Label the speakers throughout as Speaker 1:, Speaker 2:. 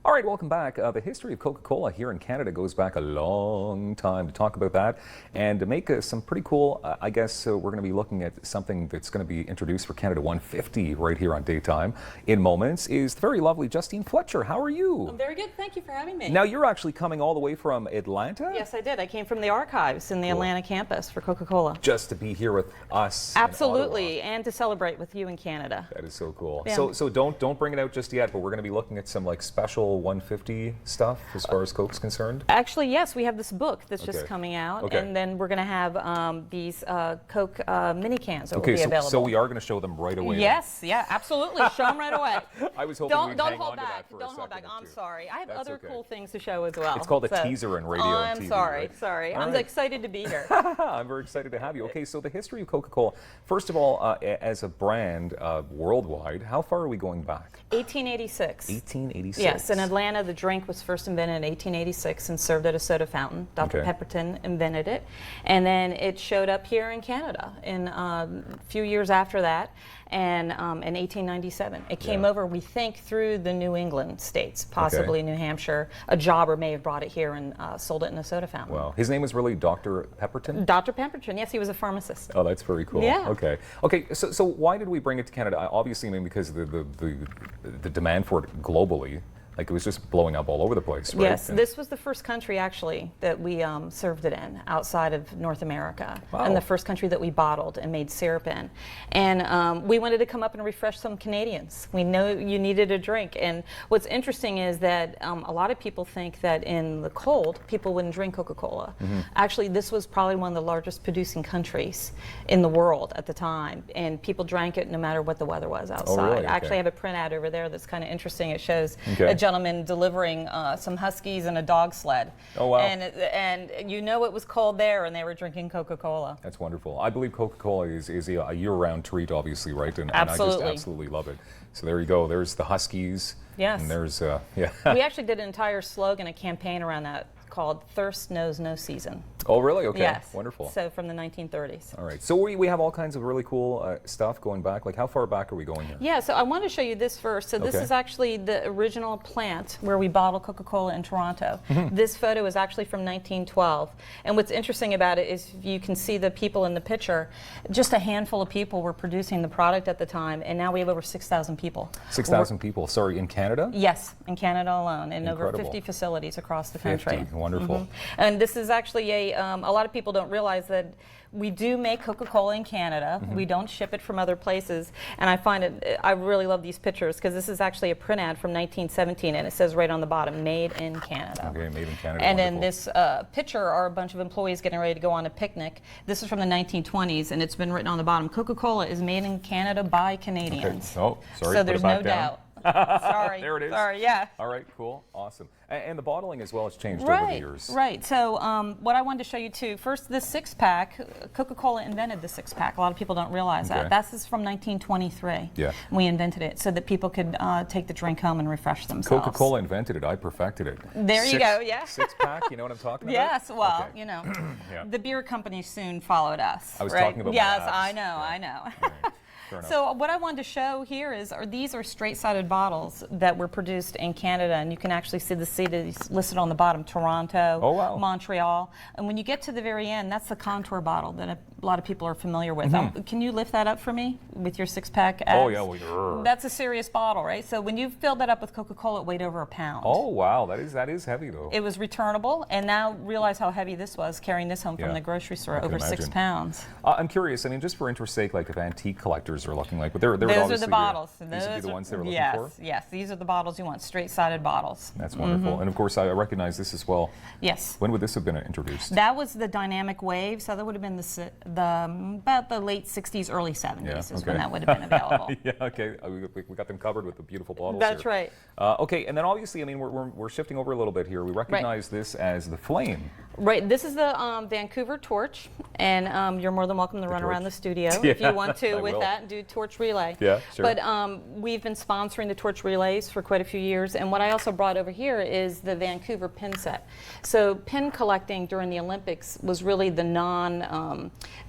Speaker 1: All right, welcome back. The history of Coca-Cola here in Canada goes back a long time. To talk about that and to make some pretty cool, I guess we're going to be looking at something that's going to be introduced for Canada 150 right here on Daytime in moments, is the very lovely Justine Fletcher. How are you?
Speaker 2: I'm very good. Thank you for having me.
Speaker 1: Now, you're actually coming all the way from Atlanta?
Speaker 2: Yes, I did. I came from the archives in the Atlanta campus for Coca-Cola.
Speaker 1: Just to be here with us.
Speaker 2: Absolutely, and to celebrate with you in Canada.
Speaker 1: That is so cool.
Speaker 2: Yeah.
Speaker 1: So don't bring it out just yet, but we're going to be looking at some like special 150 stuff as far as Coke's concerned.
Speaker 2: Actually, yes, we have this book that's just coming out, and then we're going to have these Coke mini cans that will be available.
Speaker 1: So we are going to show them right away.
Speaker 2: Yes, yeah, absolutely. Show them right away.
Speaker 1: I was hoping we'd
Speaker 2: don't
Speaker 1: hang
Speaker 2: hold
Speaker 1: on to
Speaker 2: back.
Speaker 1: that for
Speaker 2: Don't
Speaker 1: a
Speaker 2: hold back.
Speaker 1: second or
Speaker 2: I'm
Speaker 1: two.
Speaker 2: sorry. I have
Speaker 1: That's
Speaker 2: other
Speaker 1: okay.
Speaker 2: cool things to show as well.
Speaker 1: It's called a teaser in radio and
Speaker 2: I'm
Speaker 1: TV,
Speaker 2: sorry.
Speaker 1: right?
Speaker 2: Sorry.
Speaker 1: All
Speaker 2: I'm
Speaker 1: right.
Speaker 2: excited to be here.
Speaker 1: I'm very excited to have you. Okay, so the history of Coca-Cola. First of all, as a brand worldwide, how far are we going back?
Speaker 2: 1886.
Speaker 1: 1886.
Speaker 2: Yes, in Atlanta, the drink was first invented in 1886 and served at a soda fountain. Dr. Pepperton invented it, and then it showed up here in Canada in a few years after that, and in 1897. It came over, we think, through the New England states, possibly New Hampshire. A jobber may have brought it here and sold it in a soda fountain.
Speaker 1: Wow. His name was really Dr. Pepperton?
Speaker 2: Dr. Pemberton, yes, he was a pharmacist.
Speaker 1: Oh, that's very cool.
Speaker 2: Yeah.
Speaker 1: Okay. So why did we bring it to Canada? Obviously, I mean, because of the demand for it globally. Like, it was just blowing up all over the place, right?
Speaker 2: Yes, this was the first country actually that we served it in outside of North America,
Speaker 1: Wow.
Speaker 2: and the first country that we bottled and made syrup in. And we wanted to come up and refresh some Canadians. We know you needed a drink, and what's interesting is that a lot of people think that in the cold people wouldn't drink Coca-Cola. Actually, this was probably one of the largest producing countries in the world at the time, and people drank it no matter what the weather was outside.
Speaker 1: Oh, really?
Speaker 2: I actually have a printout over there that's kind of interesting. It shows
Speaker 1: a
Speaker 2: gentleman delivering some huskies and a dog sled.
Speaker 1: Oh, wow.
Speaker 2: And you know it was cold there, and they were drinking Coca-Cola.
Speaker 1: That's wonderful. I believe Coca-Cola is a year-round treat, obviously, right? And I just absolutely love it. So there you go. There's the Huskies.
Speaker 2: Yes.
Speaker 1: And there's,
Speaker 2: We actually did an entire slogan, a campaign around that called Thirst Knows No Season.
Speaker 1: Oh, really? Okay.
Speaker 2: Yes.
Speaker 1: Wonderful.
Speaker 2: So from the 1930s.
Speaker 1: All right. So we have all kinds of really cool stuff going back. Like, how far back are we going here?
Speaker 2: Yeah, so I want to show you this first. So this is actually the original plant where we bottle Coca-Cola in Toronto. This photo is actually from 1912. And what's interesting about it is you can see the people in the picture. Just a handful of people were producing the product at the time, and now we have over 6,000 people.
Speaker 1: 6,000 people. Sorry, in Canada?
Speaker 2: Yes, in Canada alone, in
Speaker 1: Incredible.
Speaker 2: over 50 facilities across the country.
Speaker 1: 50. Wonderful.
Speaker 2: And this is actually a lot of people don't realize that we do make Coca-Cola in Canada. We don't ship it from other places. And I find it, I really love these pictures because this is actually a print ad from 1917, and it says right on the bottom, made in Canada.
Speaker 1: Okay, made in Canada.
Speaker 2: And
Speaker 1: wonderful.
Speaker 2: then this picture are a bunch of employees getting ready to go on a picnic. This is from the 1920s, and it's been written on the bottom, Coca-Cola is made in Canada by Canadians.
Speaker 1: Okay. Oh, sorry.
Speaker 2: So
Speaker 1: put
Speaker 2: there's
Speaker 1: it back
Speaker 2: no
Speaker 1: down.
Speaker 2: doubt. Sorry.
Speaker 1: There it is.
Speaker 2: Sorry, yeah.
Speaker 1: All right, cool, awesome. And the bottling as well has changed over the years.
Speaker 2: Right. So what I wanted to show you too, first this six-pack, Coca-Cola invented the six-pack. A lot of people don't realize that. That's from 1923.
Speaker 1: Yeah.
Speaker 2: We invented it so that people could take the drink home and refresh themselves.
Speaker 1: Coca-Cola invented it. I perfected it.
Speaker 2: There you go, yeah.
Speaker 1: Six-pack, you know what I'm talking about?
Speaker 2: Yes, well, you know, the beer companies soon followed us.
Speaker 1: I was talking about
Speaker 2: Yes,
Speaker 1: my abs.
Speaker 2: I know, I know.
Speaker 1: Fair enough.
Speaker 2: So what I wanted to show here is, these are straight-sided bottles that were produced in Canada, and you can actually see the cities listed on the bottom, Toronto, Montreal. And when you get to the very end, that's the contour bottle that a lot of people are familiar with. Can you lift that up for me with your six-pack abs?
Speaker 1: Oh, yeah. Well,
Speaker 2: that's a serious bottle, right? So when you filled that up with Coca-Cola, it weighed over a pound.
Speaker 1: oh, wow. That is heavy, though.
Speaker 2: It was returnable, and now realize how heavy this was, carrying this home from the grocery store, over 6 pounds.
Speaker 1: I'm curious, I mean, just for interest sake, like if antique collectors are looking like, but those
Speaker 2: are the bottles.
Speaker 1: These would be the ones they were looking for?
Speaker 2: Yes, these are the bottles you want, straight-sided bottles.
Speaker 1: That's wonderful. And of course, I recognize this as well.
Speaker 2: Yes.
Speaker 1: When would this have been introduced?
Speaker 2: That was the dynamic wave, so that would have been about the late 60s, early 70s is when that would have been available.
Speaker 1: Yeah, okay. We got them covered with the beautiful bottles.
Speaker 2: That's
Speaker 1: here.
Speaker 2: right.
Speaker 1: Okay, and then obviously, I mean, we're shifting over a little bit here. We recognize this as the flame.
Speaker 2: Right, this is the Vancouver Torch, and you're more than welcome to run around the studio if you want to with that and do torch relay.
Speaker 1: Yeah, sure.
Speaker 2: But we've been sponsoring the torch relays for quite a few years, and what I also brought over here is the Vancouver Pin Set. So pin collecting during the Olympics was really the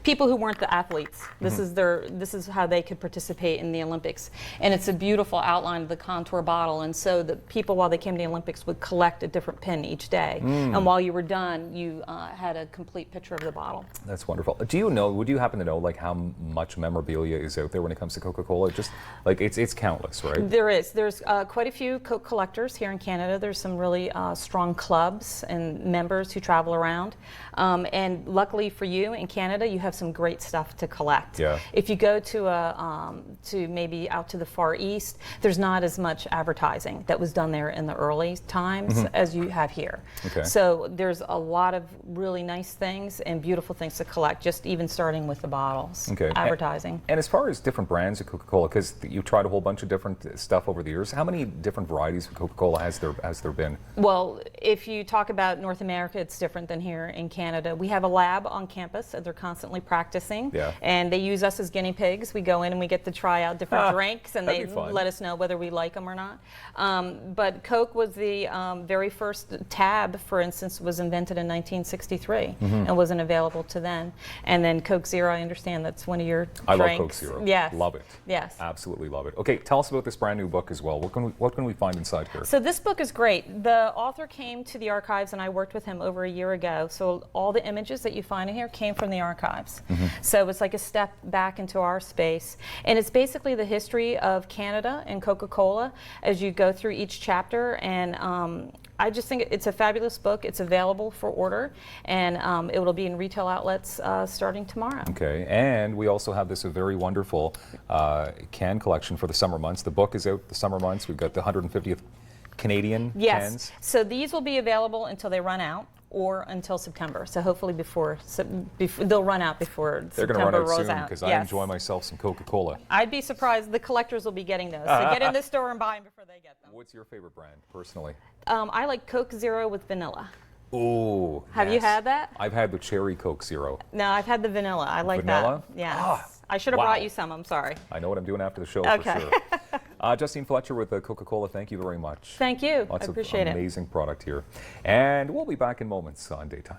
Speaker 2: people who weren't the athletes. This is how they could participate in the Olympics. And it's a beautiful outline of the contour bottle. And so the people, while they came to the Olympics, would collect a different pin each day. And while you were done, you had a complete picture of the bottle.
Speaker 1: That's wonderful. Do you know, would you happen to know like how much memorabilia is out there when it comes to Coca-Cola? Just like it's countless, right?
Speaker 2: There's quite a few Coke collectors here in Canada. There's some really strong clubs and members who travel around. And luckily for you in Canada, you have some great stuff to collect.
Speaker 1: Yeah.
Speaker 2: If you go to maybe out to the Far East, there's not as much advertising that was done there in the early times as you have here.
Speaker 1: Okay.
Speaker 2: So there's a lot of really nice things and beautiful things to collect, just even starting with the bottles.
Speaker 1: Okay.
Speaker 2: Advertising.
Speaker 1: And as far as different brands of Coca-Cola, because you've tried a whole bunch of different stuff over the years, how many different varieties of Coca-Cola has there been?
Speaker 2: Well, if you talk about North America, it's different than here in Canada. We have a lab on campus, and they're constantly practicing.
Speaker 1: Yeah.
Speaker 2: And they use us as guinea pigs. We go in and we get to try out different drinks, and they
Speaker 1: that'd be fun.
Speaker 2: let us know whether we like them or not. But Coke was the very first tab, for instance, was invented in 1963 and wasn't available to then. And then Coke Zero, I understand that's one of your
Speaker 1: I
Speaker 2: drinks.
Speaker 1: love Coke Zero.
Speaker 2: Yes.
Speaker 1: Love it.
Speaker 2: Yes.
Speaker 1: Absolutely love it. Okay, tell us about this brand new book as well. What can we find inside here?
Speaker 2: So this book is great. The author came to the archives, and I worked with him over a year ago. So all the images that you find in here came from the archives. So it's like a step back into our space. And it's basically the history of Canada and Coca-Cola as you go through each chapter. And I just think it's a fabulous book. It's available for order, and it will be in retail outlets starting tomorrow.
Speaker 1: Okay, and we also have this very wonderful can collection for the summer months. The book is out the summer months. We've got the 150th Canadian cans.
Speaker 2: So these will be available until they run out, or until September. So hopefully before they'll run out before
Speaker 1: They're going to
Speaker 2: September
Speaker 1: run out
Speaker 2: rolls
Speaker 1: soon
Speaker 2: out.
Speaker 1: because I enjoy myself some Coca-Cola.
Speaker 2: I'd be surprised. The collectors will be getting those. So get in the store and buy them before they get them.
Speaker 1: What's your favorite brand, personally?
Speaker 2: I like Coke Zero with vanilla.
Speaker 1: Oh,
Speaker 2: Have you had that?
Speaker 1: I've had the cherry Coke Zero.
Speaker 2: No, I've had the vanilla. I like
Speaker 1: Vanilla?
Speaker 2: that. Yes.
Speaker 1: Ah,
Speaker 2: I should have
Speaker 1: wow.
Speaker 2: brought you some. I'm sorry.
Speaker 1: I know what I'm doing after the show
Speaker 2: Okay.
Speaker 1: for sure. Justine Fletcher with Coca-Cola, thank you very much.
Speaker 2: Thank you.
Speaker 1: Lots
Speaker 2: I appreciate
Speaker 1: of amazing product here. And we'll be back in moments on Daytime.